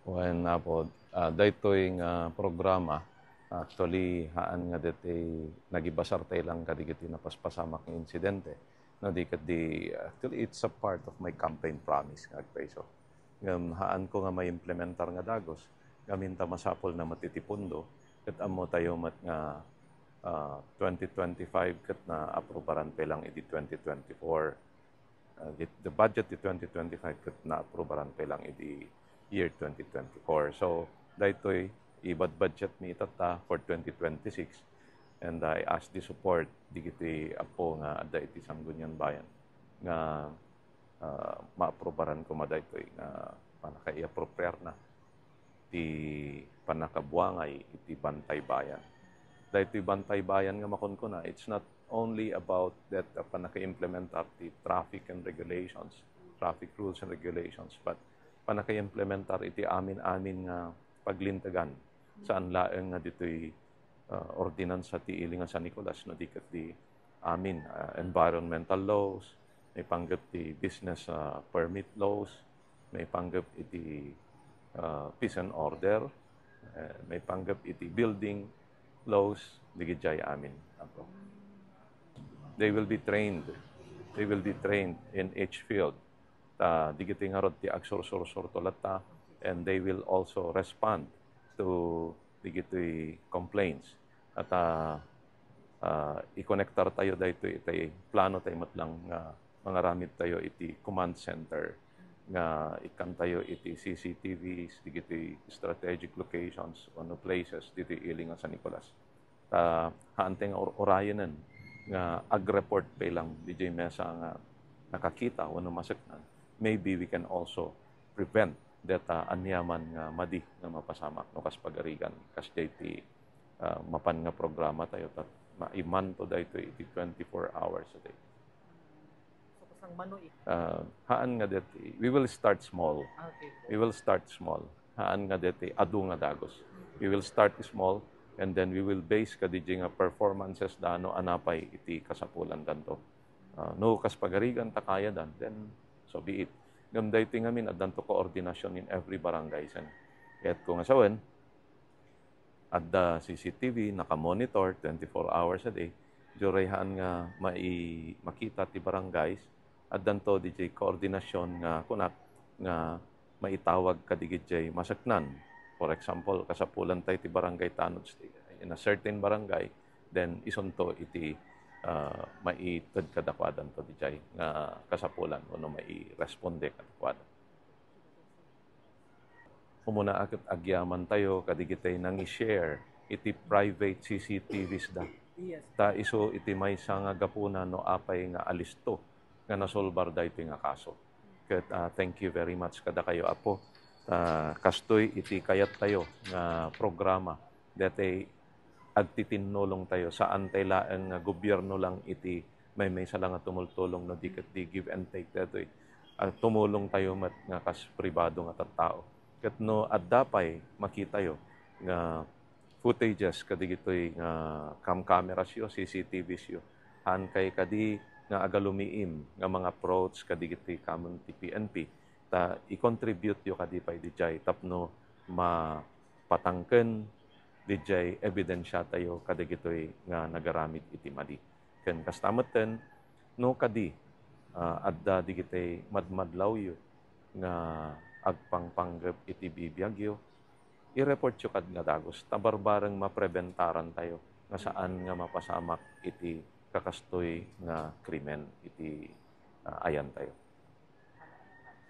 When po, daytoy nga programa, actually, haan nga dete nagibasar tayo lang kadigiti na paspasamak ng insidente. No, actually, it's a part of my campaign promise nga peso. Haan ko nga may implementar nga dagos, gaminta masapol na matitipundo, kat amo tayo mat nga 2025 kat na aprobaran pa lang iti 2024. The budget di 2025 kat na aprobaran pa lang iti year 2024. So, dahito'y ibad budget mi itata for 2026. And I ask the support di kiti apo nga adda iti Sangguniang Bayan nga maaprobaran ko madaytoy nga panaka-i-appropriar na ti panakabuangay iti Bantay Bayan. Dahito'y Bantay Bayan nga makon ko na, it's not only about that panaka-implement of the traffic and regulations, traffic rules and regulations, but panaka-implementar iti amin-amin nga paglintagan saan laeng nga dito'y ordinansa ti ili nga San Nicolas no diket di amin environmental laws, may panggap ti business permit laws, may panggap iti peace and order, may panggap iti building laws digijay amin. They will be trained in each field. Digiti nga rod ti agsursur-sur tolata, and they will also respond to digiti complaints. At i-connectar tayo dahito iti plano tayo matlang mga ramid tayo iti command center nga ikan tayo iti CCTVs, digiti strategic locations on places dito iling nga San Nicolas. Haanteng orayanan nga ag-report pa lang DJ Mesa nga nakakita o masaknan. Maybe we can also prevent that anyaman nga madi nga mapasamak no kas pagarigan kas ti mapan nga programa tayo tat maiman to dayto iti 24 hours a day. So kasang mano haan nga deti we will start small. Okay. We will start small. Haan nga deti adu nga dagos. We will start small and then we will base kadiji nga performances dano anapay iti kasapulan danto. No kas pagarigan takaya dan then so be it. Gamday tingamin at danto koordinasyon in every barangay sen. Kaya't kung asawan, at the CCTV, naka-monitor 24 hours a day, jurayhan nga makita ti barangays, at danto DJ koordinasyon nga kunak nga maitawag kadigit masaknan. For example, kasapulan tayo ti barangay tanod in a certain barangay, then isonto iti maitad kadakwadan to dijay nga kasapulan o no mai-responde kadakwadan. Kumuna akit agyaman tayo kadigitay nang i-share iti private CCTVs da. Yes. Ta iso iti may nga gapuna no apay nga alisto nga nasolbar da iti nga kaso. Ket thank you very much kada kayo apo. Kastoy iti kayat tayo nga programa dati agtitinulong tayo saan tayo laeng gobyerno lang iti may sala nga tumultulong no diket di give and take datoy. Tumulong tayo mat nga kas pribado nga tattao. Ket no addapay makita yo nga footages kadigitoy nga cam cameras yo, CCTVs yo. Han kay kadi nga agalumiim nga mga approach kadigitoy kamon ti PNP ta i-contribute yo kadipay dijay tapno mapatangken dijay ebidensya tayo kadigitoy nga nagaramid iti madi. Ken kastameten no kadi adda digitay madmadlaw yo nga agpangpanggep iti bibiyag yo, i-report yo kad nga dagos tabarbareng mapreventaran tayo nga saan nga mapasamak iti kakastoy nga krimen iti ayan tayo.